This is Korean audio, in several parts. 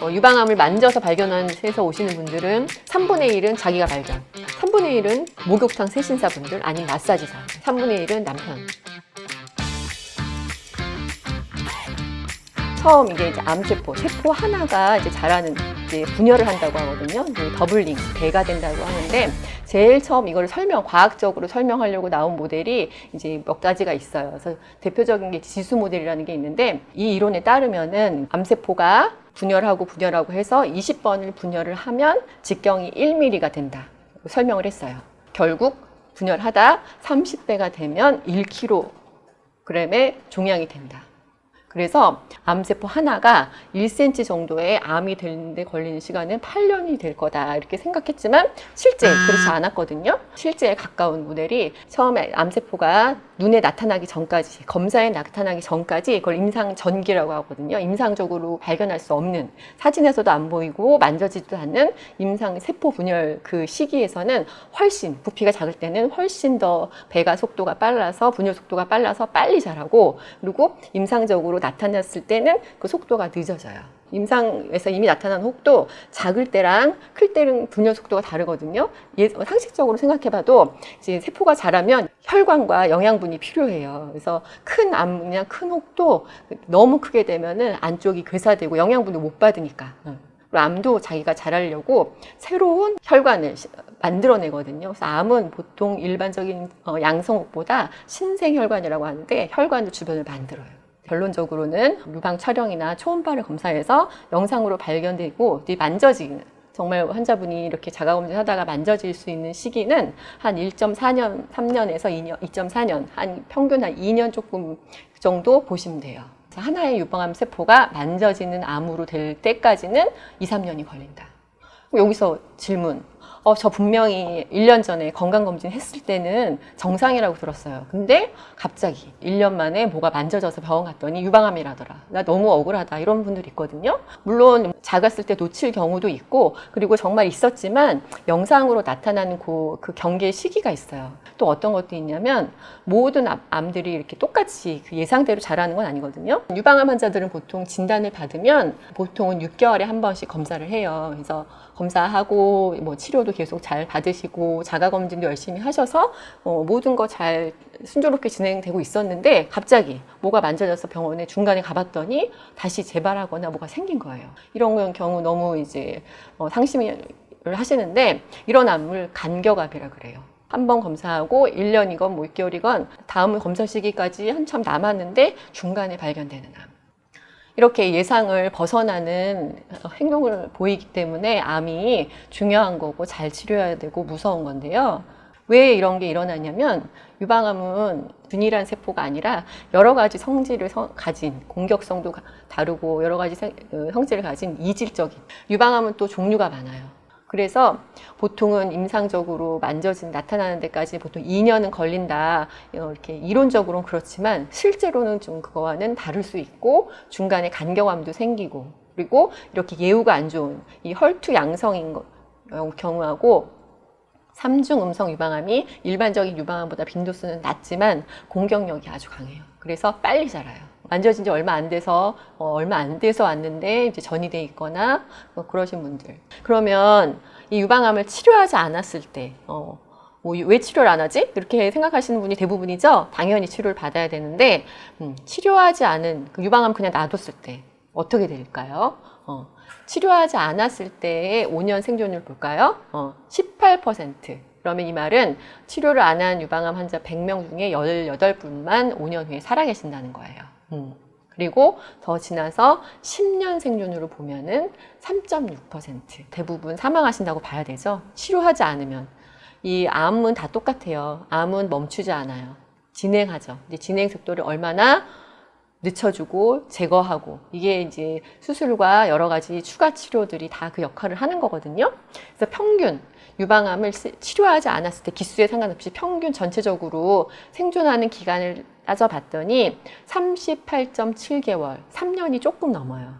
유방암을 만져서 발견해서 오시는 분들은 3분의 1은 자기가 발견, 3분의 1은 목욕탕 세신사분들 아니면 마사지사, 3분의 1은 남편. 처음 이게 이제 세포 하나가 이제 자라는 이제 분열을 한다고 하거든요. 더블링, 배가 된다고 하는데 제일 처음 이걸 과학적으로 설명하려고 나온 모델이 이제 몇 가지가 있어요. 그래서 대표적인 게 지수 모델이라는 게 있는데 이 이론에 따르면은 암세포가 분열하고 해서 20번을 분열을 하면 직경이 1mm가 된다. 설명을 했어요. 결국 분열하다 30배가 되면 1kg의 종양이 된다. 그래서 암세포 하나가 1cm 정도의 암이 되는데 걸리는 시간은 8년이 될 거다 이렇게 생각했지만 실제 그렇지 않았거든요. 실제에 가까운 모델이 처음에 암세포가 눈에 나타나기 전까지, 검사에 나타나기 전까지 그걸 임상전기라고 하거든요. 임상적으로 발견할 수 없는, 사진에서도 안 보이고 만져지지도 않는 임상세포 분열 그 시기에서는 훨씬, 부피가 작을 때는 훨씬 더 배가 속도가 빨라서, 분열 속도가 빨라서 빨리 자라고, 그리고 임상적으로 나타났을 때는 그 속도가 늦어져요. 임상에서 이미 나타난 혹도 작을 때랑 클 때는 분열 속도가 다르거든요. 상식적으로 생각해봐도 이제 세포가 자라면 혈관과 영양분이 필요해요. 그래서 큰 암이나 큰 혹도 너무 크게 되면은 안쪽이 괴사되고 영양분을 못 받으니까. 그리고 암도 자기가 자라려고 새로운 혈관을 만들어내거든요. 그래서 암은 보통 일반적인 양성혹보다 신생혈관이라고 하는데 혈관을 주변을 만들어요. 결론적으로는 유방 촬영이나 초음파를 검사해서 영상으로 발견되고 만져지는, 정말 환자분이 이렇게 자가검진 하다가 만져질 수 있는 시기는 한 1.4년, 3년에서 2.4년, 한 평균 한 2년 조금 정도 보시면 돼요. 하나의 유방암 세포가 만져지는 암으로 될 때까지는 2, 3년이 걸린다. 여기서 질문. 저 분명히 1년 전에 건강검진 했을 때는 정상이라고 들었어요. 근데 갑자기 1년 만에 뭐가 만져져서 병원 갔더니 유방암이라더라. 나 너무 억울하다. 이런 분들이 있거든요. 물론 작았을 때 놓칠 경우도 있고, 그리고 정말 있었지만 영상으로 나타나는 그 경계 시기가 있어요. 또 어떤 것도 있냐면 모든 암들이 이렇게 똑같이 그 예상대로 자라는 건 아니거든요. 유방암 환자들은 보통 진단을 받으면 보통은 6개월에 한 번씩 검사를 해요. 그래서 검사하고 뭐 치료도 계속 잘 받으시고 자가검진도 열심히 하셔서 모든 거 잘 순조롭게 진행되고 있었는데 갑자기 뭐가 만져져서 병원에 중간에 가봤더니 다시 재발하거나 뭐가 생긴 거예요. 이런 경우 너무 이제 상심을 하시는데 이런 암을 간격암이라 그래요. 한 번 검사하고 1년이건 뭐 6개월이건 다음 검사 시기까지 한참 남았는데 중간에 발견되는 암. 이렇게 예상을 벗어나는 행동을 보이기 때문에 암이 중요한 거고 잘 치료해야 되고 무서운 건데요. 왜 이런 게 일어나냐면 유방암은 균일한 세포가 아니라 여러 가지 성질을 가진, 공격성도 다르고 여러 가지 성질을 가진 이질적인, 유방암은 또 종류가 많아요. 그래서 보통은 임상적으로 나타나는 데까지 보통 2년은 걸린다. 이렇게 이론적으로는 그렇지만 실제로는 좀 그거와는 다를 수 있고 중간에 간격암도 생기고 그리고 이렇게 예후가 안 좋은 이 혈투 양성인 경우하고 3중 음성 유방암이 일반적인 유방암보다 빈도수는 낮지만 공격력이 아주 강해요. 그래서 빨리 자라요. 만져진 지 얼마 안 돼서 왔는데 이제 전이 돼 있거나 그러신 분들. 그러면 이 유방암을 치료하지 않았을 때, 왜 치료를 안 하지? 이렇게 생각하시는 분이 대부분이죠. 당연히 치료를 받아야 되는데 치료하지 않은 그 유방암 그냥 놔뒀을 때 어떻게 될까요? 치료하지 않았을 때의 5년 생존율 볼까요? 18%. 그러면 이 말은 치료를 안 한 유방암 환자 100명 중에 18분만 5년 후에 살아계신다는 거예요. 그리고 더 지나서 10년 생존으로 보면은 3.6%. 대부분 사망하신다고 봐야 되죠. 치료하지 않으면. 이 암은 다 똑같아요. 암은 멈추지 않아요. 진행하죠. 근데 진행 속도를 얼마나 늦춰주고 제거하고 이게 이제 수술과 여러 가지 추가 치료들이 다 그 역할을 하는 거거든요. 그래서 평균 유방암을 치료하지 않았을 때 기수에 상관없이 평균 전체적으로 생존하는 기간을 따져봤더니 38.7개월, 3년이 조금 넘어요.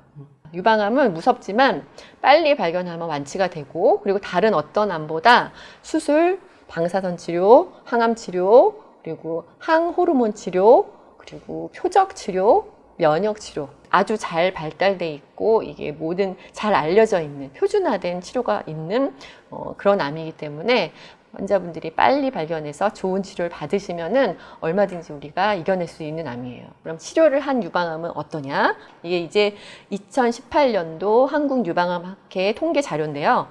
유방암은 무섭지만 빨리 발견하면 완치가 되고 그리고 다른 어떤 암보다 수술, 방사선 치료, 항암 치료, 그리고 항호르몬 치료, 그리고 표적 치료, 면역 치료 아주 잘 발달돼 있고 이게 모든 잘 알려져 있는 표준화된 치료가 있는 그런 암이기 때문에 환자분들이 빨리 발견해서 좋은 치료를 받으시면은 얼마든지 우리가 이겨낼 수 있는 암이에요. 그럼 치료를 한 유방암은 어떠냐? 이게 이제 2018년도 한국 유방암학회 통계 자료인데요.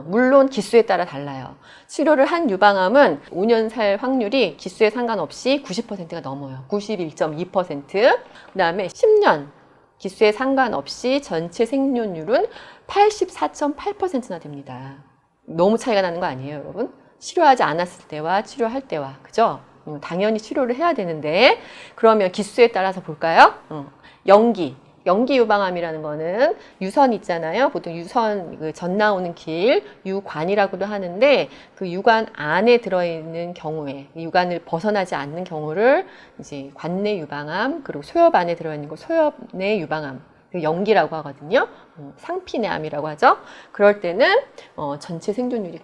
물론 기수에 따라 달라요. 치료를 한 유방암은 5년 살 확률이 기수에 상관없이 90%가 넘어요. 91.2%. 그다음에 10년 기수에 상관없이 전체 생존율은 84.8%나 됩니다. 너무 차이가 나는 거 아니에요, 여러분? 치료하지 않았을 때와 치료할 때와, 그죠? 당연히 치료를 해야 되는데, 그러면 기수에 따라서 볼까요? 연기 유방암이라는 거는 유선 있잖아요. 보통 유선, 전 나오는 길, 유관이라고도 하는데, 그 유관 안에 들어있는 경우에, 유관을 벗어나지 않는 경우를 이제 관내 유방암, 그리고 소엽 안에 들어있는 거 소엽 내 유방암, 연기라고 하거든요. 상피내암이라고 하죠. 그럴 때는 전체 생존율이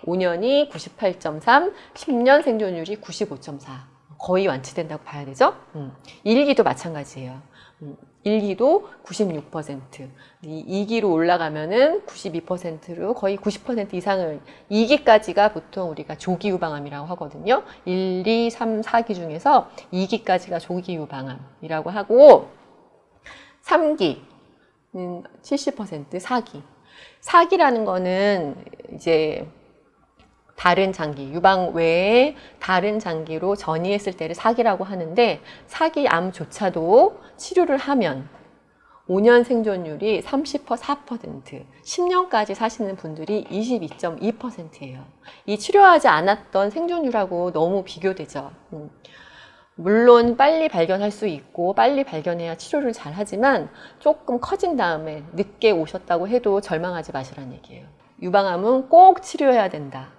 5년이 98.3, 10년 생존율이 95.4. 거의 완치된다고 봐야 되죠. 1기도 마찬가지예요. 1기도 96%, 2기로 올라가면은 92%로 거의 90% 이상을 2기까지가 보통 우리가 조기 유방암이라고 하거든요. 1, 2, 3, 4기 중에서 2기까지가 조기 유방암이라고 하고 3기 70%, 4기. 4기라는 거는 이제 다른 장기, 유방 외에 다른 장기로 전이했을 때를 4기라고 하는데 4기 암조차도 치료를 하면 5년 생존율이 34%, 10년까지 사시는 분들이 22.2%예요. 이 치료하지 않았던 생존율하고 너무 비교되죠. 물론 빨리 발견할 수 있고 빨리 발견해야 치료를 잘 하지만 조금 커진 다음에 늦게 오셨다고 해도 절망하지 마시라는 얘기예요. 유방암은 꼭 치료해야 된다.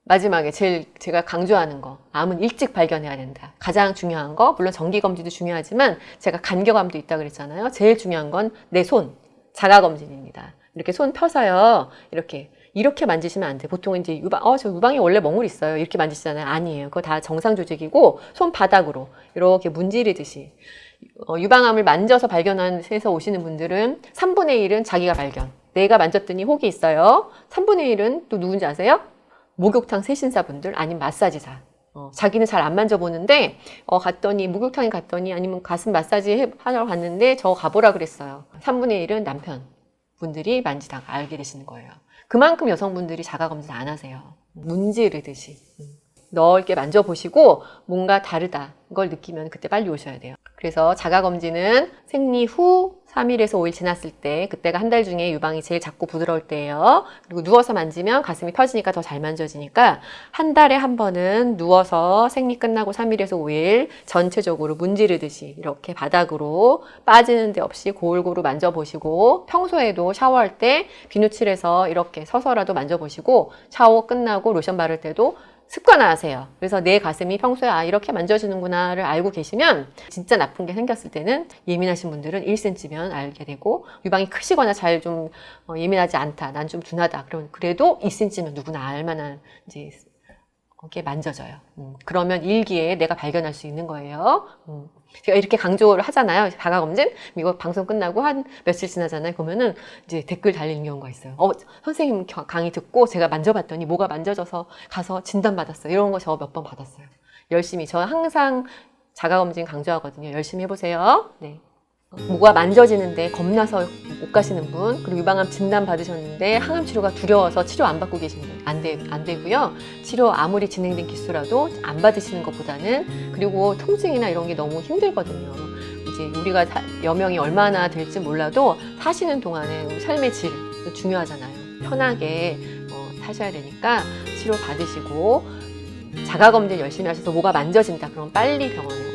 마지막에 제가 강조하는 거, 암은 일찍 발견해야 된다. 가장 중요한 거, 물론 정기검진도 중요하지만 제가 간격암도 있다고 그랬잖아요. 제일 중요한 건 내 손, 자가검진입니다. 이렇게 손 펴서요, 이렇게 만지시면 안 돼. 보통 이제 저 유방에 원래 멍울 있어요. 이렇게 만지시잖아요. 아니에요. 그거 다 정상 조직이고, 손바닥으로 이렇게 문지르듯이. 유방암을 만져서 발견해서 오시는 분들은 3분의 1은 자기가 발견. 내가 만졌더니 혹이 있어요. 3분의 1은 또 누군지 아세요? 목욕탕 세신사분들 아니면 마사지사. 자기는 잘 안 만져보는데 목욕탕에 갔더니 아니면 가슴 마사지 하러 갔는데 저 가보라 그랬어요. 3분의 1은 남편분들이 만지다가 알게 되시는 거예요. 그만큼 여성분들이 자가검진 안 하세요. 문지르듯이. 넓게 만져보시고 뭔가 다르다 걸 느끼면 그때 빨리 오셔야 돼요. 그래서 자가검진은 생리 후 3일에서 5일 지났을 때, 그때가 한 달 중에 유방이 제일 작고 부드러울 때예요. 그리고 누워서 만지면 가슴이 펴지니까 더 잘 만져지니까 한 달에 한 번은 누워서 생리 끝나고 3일에서 5일 전체적으로 문지르듯이 이렇게 바닥으로 빠지는 데 없이 골고루 만져보시고, 평소에도 샤워할 때 비누칠해서 이렇게 서서라도 만져보시고, 샤워 끝나고 로션 바를 때도 습관화하세요. 그래서 내 가슴이 평소에 이렇게 만져지는구나를 알고 계시면, 진짜 나쁜 게 생겼을 때는 예민하신 분들은 1cm면 알게 되고, 유방이 크시거나 잘 좀 예민하지 않다, 난 좀 둔하다, 그래도 2cm면 누구나 알만한 이제 게 만져져요. 그러면 1기에 내가 발견할 수 있는 거예요. 제가 이렇게 강조를 하잖아요. 자가검진. 이거 방송 끝나고 한 며칠 지나잖아요. 그러면은 이제 댓글 달리는 경우가 있어요. 선생님 강의 듣고 제가 만져봤더니 뭐가 만져져서 가서 진단받았어요. 이런 거 저 몇 번 받았어요. 열심히. 저 항상 자가검진 강조하거든요. 열심히 해보세요. 네. 뭐가 만져지는데 겁나서 못 가시는 분, 그리고 유방암 진단 받으셨는데 항암 치료가 두려워서 치료 안 받고 계신 분 안 되고요. 치료 아무리 진행된 기수라도 안 받으시는 것보다는, 그리고 통증이나 이런 게 너무 힘들거든요. 이제 우리가 여명이 얼마나 될지 몰라도 사시는 동안에 우리 삶의 질 중요하잖아요. 편하게 사셔야 되니까 치료 받으시고, 자가검진 열심히 하셔서 뭐가 만져진다 그럼 빨리 병원에